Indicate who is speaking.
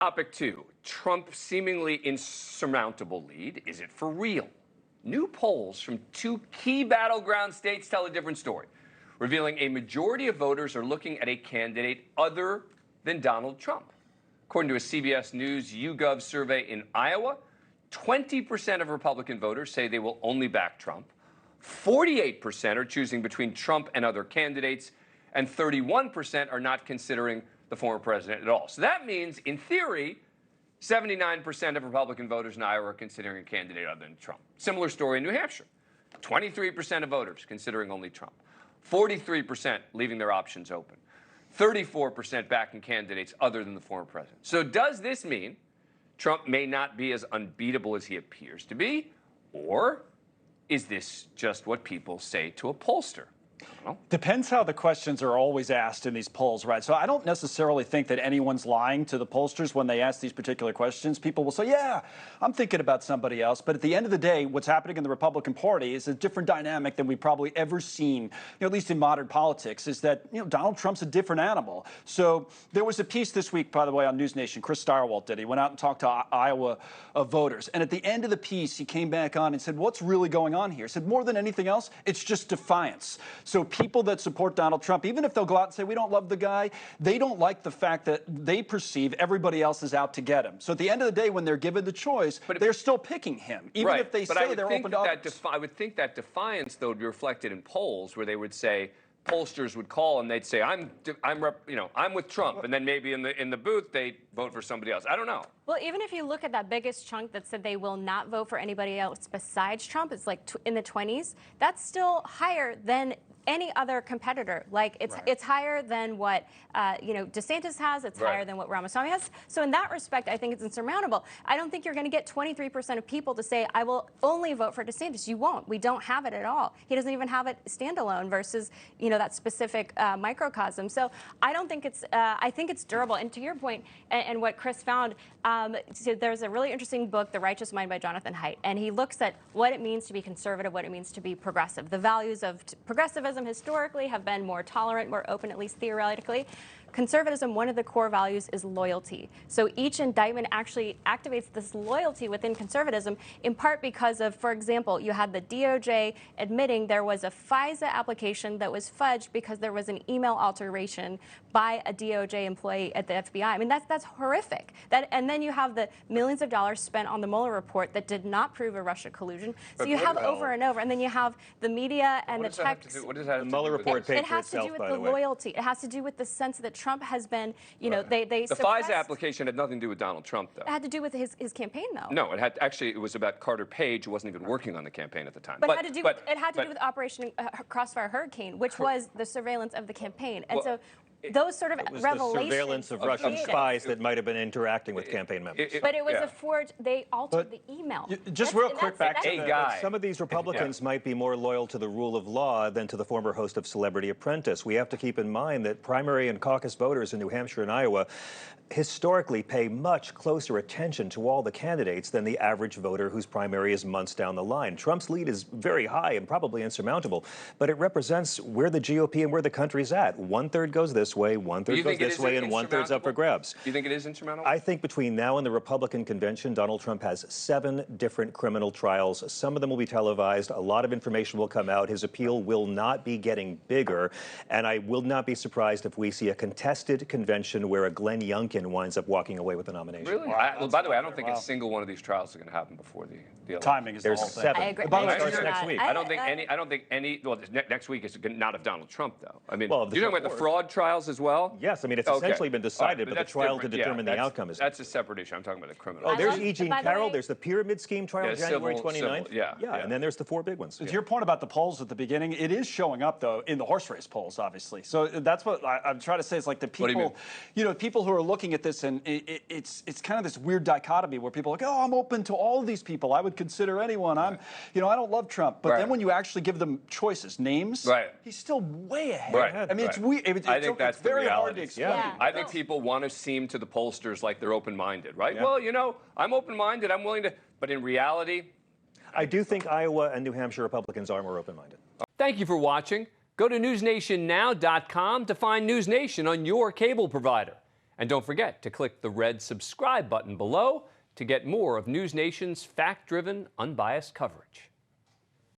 Speaker 1: Topic 2, Trump's seemingly insurmountable lead. Is it for real? New polls from 2 key battleground states tell a different story, revealing a majority of voters are looking at a candidate other than Donald Trump. According to a CBS News YouGov survey in Iowa, 20% of Republican voters say they will only back Trump. 48% are choosing between Trump and other candidates, and 31% are not considering the former president at all. So that means, in theory, 79% of Republican voters in Iowa are considering a candidate other than Trump. Similar story in New Hampshire. 23% of voters considering only Trump. 43% leaving their options open. 34% backing candidates other than the former president. So does this mean Trump may not be as unbeatable as he appears to be? Or is this just what people say to a pollster?
Speaker 2: Depends how the questions are always asked in these polls, right? So I don't necessarily think that anyone's lying to the pollsters when they ask these particular questions. People will say, yeah, I'm thinking about somebody else. But at the end of the day, what's happening in the Republican Party is a different dynamic than we've probably ever seen, at least in modern politics, is that, Donald Trump's a different animal. So there was a piece this week, by the way, on NewsNation. Chris Stirewalt did. He went out and talked to Iowa voters. And at the end of the piece, he came back on and said, what's really going on here? He said, more than anything else, it's just defiance. So people that support Donald Trump, even if they'll go out and say, we don't love the guy, they don't like the fact that they perceive everybody else is out to get him. So at the end of the day, when they're given the choice, they're still picking him, even if they say they're open to others.
Speaker 1: I would think that defiance, though, would be reflected in polls where they would say, pollsters would call and they'd say, I'm with Trump, and then maybe in the booth they vote for somebody else. I don't know.
Speaker 3: Well, even if you look at that biggest chunk that said they will not vote for anybody else besides Trump, it's like in the 20s. That's still higher than any other competitor. Like it's higher than what DeSantis has. It's higher than what Ramaswamy has. So in that respect, I think it's insurmountable. I don't think you're going to get 23% of people to say, I will only vote for DeSantis. You won't. We don't have it at all. He doesn't even have it standalone versus that specific microcosm. So I don't think it's. I think it's durable. And to your point, and what Chris found, so there's a really interesting book, The Righteous Mind by Jonathan Haidt, and he looks at what it means to be conservative, what it means to be progressive. The values of progressivism historically have been more tolerant, more open, at least theoretically. Conservatism, one of the core values is loyalty. So each indictment actually activates this loyalty within conservatism, in part because of, for example, you had the DOJ admitting there was a FISA application that was fudged because there was an email alteration by a DOJ employee at the FBI. I mean, that's horrific. And then you have the millions of dollars spent on the Mueller report that did not prove a Russia collusion. So you have over and over, and then you have the media and the text.
Speaker 1: What does that have to do with
Speaker 4: the Mueller report paid
Speaker 3: it has to do with the loyalty. It has to do with the sense that Trump has been, the
Speaker 1: FISA application had nothing to do with Donald Trump, though.
Speaker 3: It had to do with his campaign, though.
Speaker 1: No, it was about Carter Page, who wasn't even working on the campaign at the time.
Speaker 3: But it had to do with Operation Crossfire Hurricane, which was the surveillance of the campaign. And so those sort of revelations.
Speaker 4: The surveillance of Russian spies that might have been interacting with campaign members.
Speaker 3: But it was a forged. They altered the email.
Speaker 2: Just real quick, back to
Speaker 4: some of these Republicans might be more loyal to the rule of law than to the former host of Celebrity Apprentice. We have to keep in mind that primary and caucus voters in New Hampshire and Iowa historically pay much closer attention to all the candidates than the average voter whose primary is months down the line. Trump's lead is very high and probably insurmountable, but it represents where the GOP and where the country's at. 1/3 goes this way, 1/3 goes this way, and 1/3's up for grabs.
Speaker 1: You think it is insurmountable?
Speaker 4: I think between now and the Republican convention, Donald Trump has 7 different criminal trials. Some of them will be televised. A lot of information will come out. His appeal will not be getting bigger, and I will not be surprised if we see a contested convention where a Glenn Youngkin winds up walking away with the nomination.
Speaker 1: Really? Well, by the way, I don't think a single one of these trials is going to happen before the election.
Speaker 2: Timing is the whole thing.
Speaker 4: There's 7.
Speaker 3: I agree.
Speaker 4: By the way, it starts next week.
Speaker 1: I don't think any. Well, next week is not of Donald Trump, though. I mean,
Speaker 4: well,
Speaker 1: you're talking about the fraud trials as well.
Speaker 4: Yes, I mean it's essentially been decided, but the trial to determine the outcome is.
Speaker 1: That's a separate issue. I'm talking about the criminal.
Speaker 4: Oh, there's E. Jean Carroll. There's the pyramid scheme trial, January 29th.
Speaker 1: Yeah,
Speaker 4: and then there's the 4 big ones.
Speaker 2: To your point about the polls at the beginning, it is showing up though in the horse race polls, obviously. So that's what I'm trying to say is like the people, people who are looking at this, and it's kind of this weird dichotomy where people are like, oh, I'm open to all these people. I would consider anyone. I don't love Trump. But then when you actually give them choices, names, he's still way ahead. I mean, it's weird.
Speaker 1: I think that's
Speaker 2: very
Speaker 1: the
Speaker 2: hard to explain.
Speaker 3: Yeah.
Speaker 1: I think people want to seem to the pollsters like they're open-minded, right? Yeah. Well, I'm open-minded. I'm willing to. But in reality,
Speaker 4: I do think Iowa and New Hampshire Republicans are more open-minded.
Speaker 1: Thank you for watching. Go to newsnationnow.com to find NewsNation on your cable provider. And don't forget to click the red subscribe button below to get more of NewsNation's fact-driven, unbiased coverage.